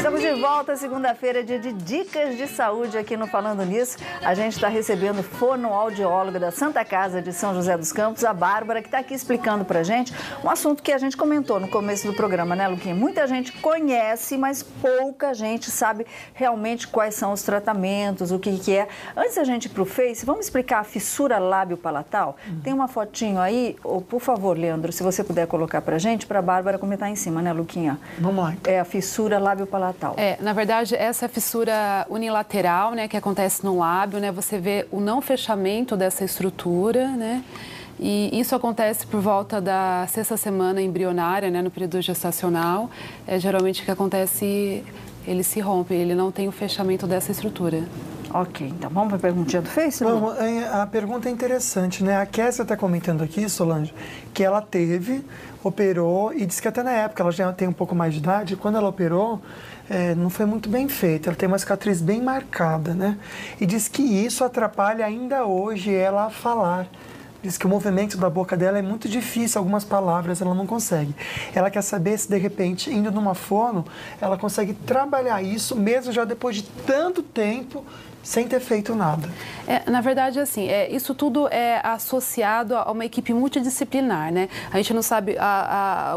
Estamos de volta, segunda-feira, dia de dicas de saúde aqui no Falando Nisso. A gente está recebendo fonoaudióloga da Santa Casa de São José dos Campos, a Bárbara, que está aqui explicando pra gente um assunto que a gente comentou no começo do programa, né, Luquinha? Muita gente conhece, mas pouca gente sabe realmente quais são os tratamentos, o que é. Antes da gente ir pro Face, vamos explicar a fissura lábio-palatal? Tem uma fotinho aí, por favor, Leandro, se você puder colocar pra gente, pra Bárbara comentar em cima, né, Luquinha? Vamos lá. É a fissura lábio-palatal. Na verdade, essa é a fissura unilateral, né, que acontece no lábio, né? Você vê o não fechamento dessa estrutura, né? E isso acontece por volta da sexta semana embrionária, né, no período gestacional. Geralmente o que acontece, ele se rompe, ele não tem o fechamento dessa estrutura. Ok, então vamos para a perguntinha do Face? Vamos, a pergunta é interessante, né? A Kessia está comentando aqui, Solange, que ela teve, operou e disse que até na época, ela já tem um pouco mais de idade, quando ela operou, não foi muito bem feita, ela tem uma cicatriz bem marcada, né? E diz que isso atrapalha ainda hoje ela a falar. Diz que o movimento da boca dela é muito difícil, algumas palavras ela não consegue. Ela quer saber se, de repente, indo numa fono, ela consegue trabalhar isso, mesmo já depois de tanto tempo, sem ter feito nada. Na verdade, assim, isso tudo é associado a uma equipe multidisciplinar, né? A gente não sabe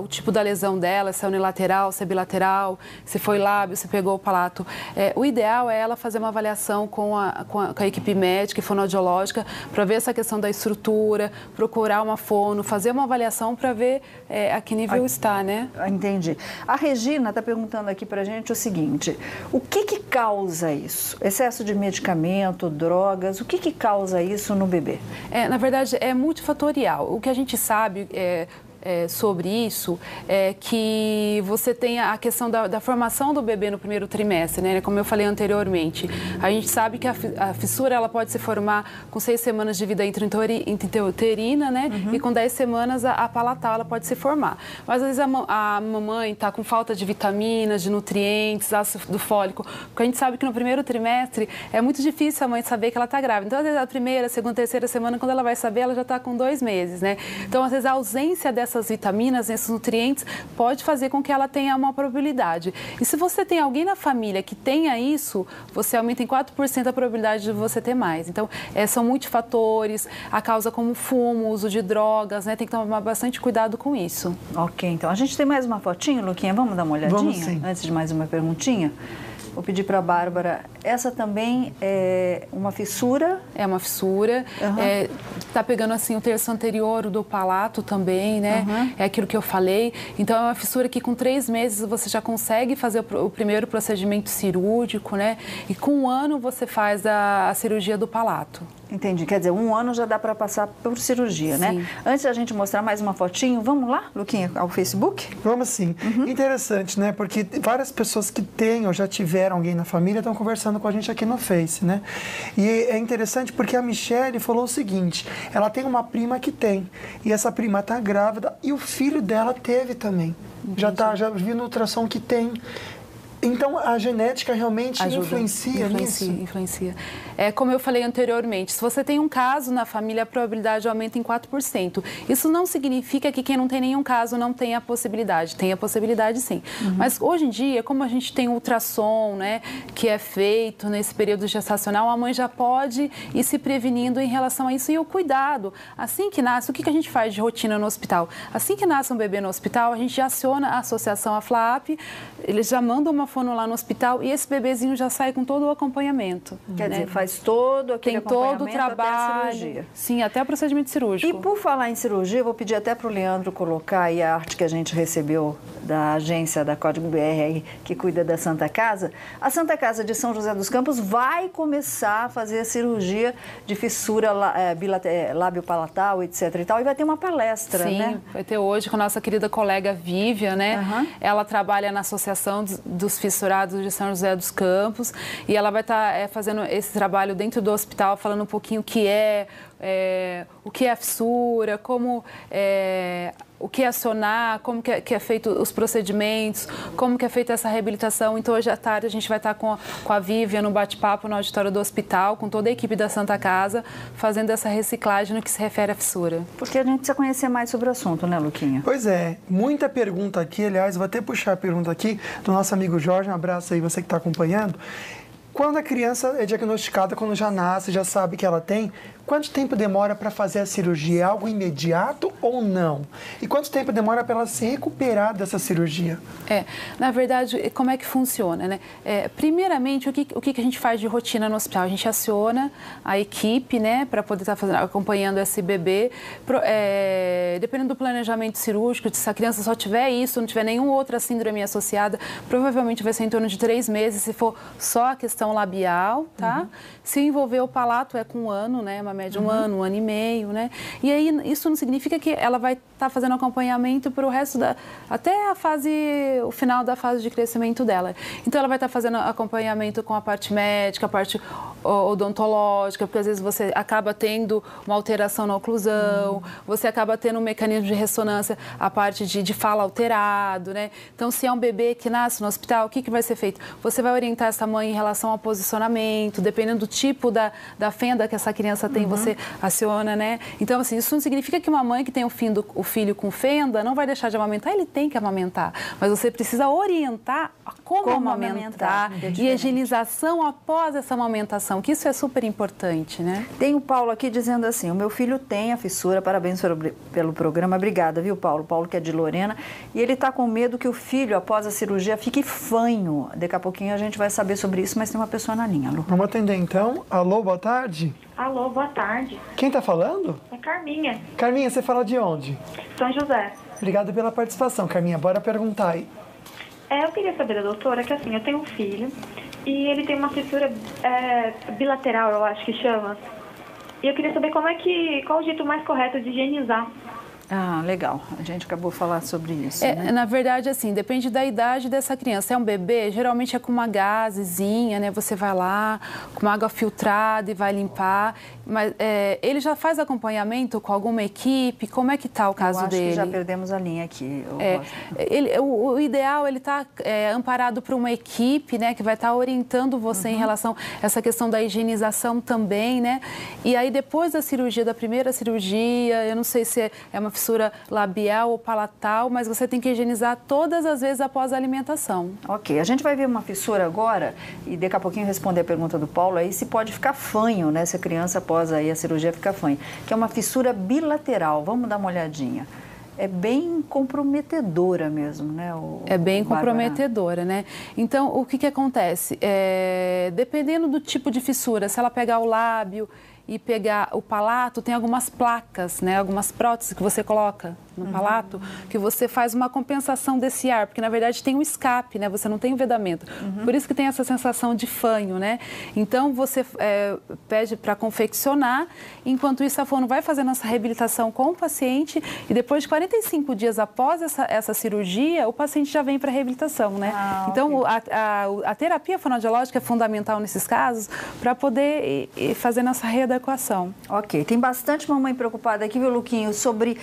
o tipo da lesão dela, se é unilateral, se é bilateral, se foi lábio, se pegou o palato. O ideal é ela fazer uma avaliação com a equipe médica e fonoaudiológica para ver essa questão da estrutura, procurar uma fono, fazer uma avaliação para ver a que nível está, né? Entendi. A Regina está perguntando aqui para a gente o seguinte: o que causa isso? Excesso de medicamento, drogas, o que causa isso no bebê? Na verdade, é multifatorial. O que a gente sabe sobre isso é que você tem a questão da formação do bebê no primeiro trimestre, né? Como eu falei anteriormente. A gente sabe que a fissura ela pode se formar com 6 semanas de vida intrauterina, né? E com 10 semanas a palatal ela pode se formar. Mas às vezes a mamãe está com falta de vitaminas, de nutrientes, ácido fólico, porque a gente sabe que no primeiro trimestre é muito difícil a mãe saber que ela está grávida. Então, às vezes, a primeira, segunda, terceira semana, quando ela vai saber, ela já está com 2 meses, né? Então, às vezes, a ausência essas vitaminas, esses nutrientes, pode fazer com que ela tenha uma probabilidade. E se você tem alguém na família que tenha isso, você aumenta em 4% a probabilidade de você ter mais. Então, são multifatores, a causa como fumo, uso de drogas, né? Tem que tomar bastante cuidado com isso. Ok, então a gente tem mais uma fotinha, Luquinha? Vamos dar uma olhadinha? Vamos, sim. Antes de mais uma perguntinha? Vou pedir para a Bárbara. Essa também é uma fissura? É uma fissura. Tá pegando assim o terço anterior do palato também, né? É aquilo que eu falei. Então, é uma fissura que com 3 meses você já consegue fazer o primeiro procedimento cirúrgico, né? E com 1 ano você faz a cirurgia do palato. Entendi. Quer dizer, 1 ano já dá para passar por cirurgia, Sim. né? Antes da gente mostrar mais uma fotinho, vamos lá, Luquinha, ao Facebook? Vamos sim. Interessante, né? Porque várias pessoas que têm ou já tiveram alguém na família estão conversando com a gente aqui no Face, né? E é interessante porque a Michele falou o seguinte: ela tem uma prima que tem, e essa prima está grávida e o filho dela teve também. Já viu no ultrassom que tem. Então, a genética realmente influencia nisso? Influencia. Como eu falei anteriormente, se você tem um caso na família, a probabilidade aumenta em 4%. Isso não significa que quem não tem nenhum caso não tenha a possibilidade. Tem a possibilidade, sim. Mas, hoje em dia, como a gente tem ultrassom, né, que é feito nesse período gestacional, a mãe já pode ir se prevenindo em relação a isso. E o cuidado, assim que nasce, o que a gente faz de rotina no hospital? Assim que nasce um bebê no hospital, a gente já aciona a associação à FLAP, eles já mandam uma fono lá no hospital e esse bebezinho já sai com todo o acompanhamento. Quer dizer, faz todo aquele acompanhamento todo o trabalho, até a cirurgia. Sim, até o procedimento cirúrgico. E por falar em cirurgia, eu vou pedir até para o Leandro colocar aí a arte que a gente recebeu da agência da Código BR aí, que cuida da Santa Casa. A Santa Casa de São José dos Campos vai começar a fazer a cirurgia de fissura lábio-palatal, etc. e tal, e vai ter uma palestra, Sim, né? vai ter hoje com a nossa querida colega Vívia, né? Ela trabalha na Associação dos Fissurados de São José dos Campos e ela vai estar fazendo esse trabalho dentro do hospital, falando um pouquinho o que é a fissura, como o que acionar, como que é feito os procedimentos, como que é feita essa reabilitação. Então, hoje à tarde, a gente vai estar com a Vivian no bate-papo no auditório do hospital, com toda a equipe da Santa Casa, fazendo essa reciclagem no que se refere à fissura. Porque a gente precisa conhecer mais sobre o assunto, né, Luquinha? Pois é, muita pergunta aqui, aliás, vou até puxar a pergunta aqui do nosso amigo Jorge, um abraço aí, você que está acompanhando. Quando a criança é diagnosticada, quando já nasce, já sabe que ela tem, quanto tempo demora para fazer a cirurgia? É algo imediato ou não? E quanto tempo demora para ela se recuperar dessa cirurgia? Na verdade, como é que funciona, né? Primeiramente, o que a gente faz de rotina no hospital? A gente aciona a equipe, né, para poder estar acompanhando esse bebê. Dependendo do planejamento cirúrgico, se a criança só tiver isso, não tiver nenhuma outra síndrome associada, provavelmente vai ser em torno de 3 meses, se for só a questão labial, tá? Se envolver o palato, é com 1 ano, né? Uma média de 1 ano, 1 ano e meio, né? E aí, isso não significa que ela vai estar fazendo acompanhamento para o resto até o final da fase de crescimento dela. Então, ela vai estar fazendo acompanhamento com a parte médica, a parte odontológica, porque às vezes você acaba tendo uma alteração na oclusão, você acaba tendo um mecanismo de ressonância, a parte de fala alterado, né? Então, se é um bebê que nasce no hospital, o que vai ser feito? Você vai orientar essa mãe em relação ao posicionamento, dependendo do tipo da fenda que essa criança tem, você aciona, né? Então, assim, isso não significa que uma mãe que tem o filho com fenda não vai deixar de amamentar, ele tem que amamentar, mas você precisa orientar como amamentar e a higienização após essa amamentação, que isso é super importante, né? Tem o Paulo aqui dizendo assim, o meu filho tem a fissura, parabéns pelo programa, obrigada, viu, Paulo? Paulo que é de Lorena, e ele está com medo que o filho, após a cirurgia, fique fanho. Daqui a pouquinho a gente vai saber sobre isso, mas tem uma pessoa na linha, Lu. Vamos atender então. Alô, boa tarde. Alô, boa tarde. Quem está falando? É Carminha. Carminha, você fala de onde? São José. Obrigado pela participação, Carminha. Bora perguntar aí. Eu queria saber da doutora que assim, eu tenho um filho e ele tem uma fissura bilateral, eu acho que chama. E eu queria saber qual o jeito mais correto de higienizar. Ah, legal. A gente acabou de falar sobre isso, né? Na verdade, assim, depende da idade dessa criança. É um bebê, geralmente é com uma gazezinha, né? Você vai lá, com uma água filtrada e vai limpar. Mas ele já faz acompanhamento com alguma equipe? Como é que está o caso dele? Eu acho que já perdemos a linha aqui. O ideal, ele está amparado por uma equipe, né? Que vai estar orientando você em relação a essa questão da higienização também, né? E aí, depois da cirurgia, da primeira cirurgia, eu não sei se é uma fissura labial ou palatal, mas você tem que higienizar todas as vezes após a alimentação. Ok, a gente vai ver uma fissura agora e daqui a pouquinho responder a pergunta do Paulo aí se pode ficar fanho, né? Se a criança após aí a cirurgia ficar fanho, que é uma fissura bilateral. Vamos dar uma olhadinha. É bem comprometedora mesmo, né? É bem comprometedora, né? Então, o que acontece? Dependendo do tipo de fissura, se ela pegar o lábio e pegar o palato, tem algumas placas, né? Algumas próteses que você coloca no palato, que você faz uma compensação desse ar, porque na verdade tem um escape, né? Você não tem um vedamento. Por isso que tem essa sensação de fanho, né? Então você pede para confeccionar, enquanto isso a fono vai fazendo essa reabilitação com o paciente e depois de 45 dias após essa cirurgia, o paciente já vem para a reabilitação, né? Então a terapia fonoaudiológica é fundamental nesses casos para poder ir fazendo essa readequação. Ok, tem bastante mamãe preocupada aqui, viu, Luquinho, sobre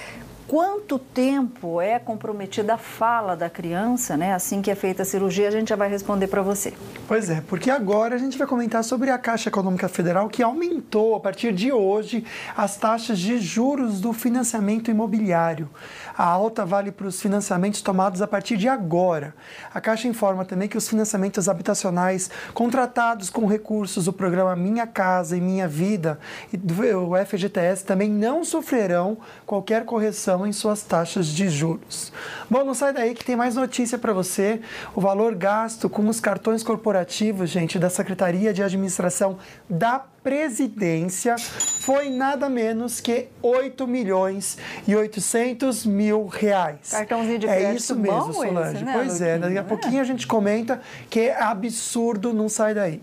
quanto tempo é comprometida a fala da criança, né? Assim que é feita a cirurgia, a gente já vai responder para você. Pois é, porque agora a gente vai comentar sobre a Caixa Econômica Federal, que aumentou, a partir de hoje, as taxas de juros do financiamento imobiliário. A alta vale para os financiamentos tomados a partir de agora. A Caixa informa também que os financiamentos habitacionais contratados com recursos do programa Minha Casa e Minha Vida e do FGTS também não sofrerão qualquer correção em suas taxas de juros. Bom, não sai daí que tem mais notícia para você. O valor gasto com os cartões corporativos, gente, da Secretaria de Administração da Presidência foi nada menos que 8.800.000 reais. Cartãozinho de crédito. É isso mesmo, Solange. Esse, né, pois é, daqui a pouquinho a gente comenta que é absurdo, não sai daí.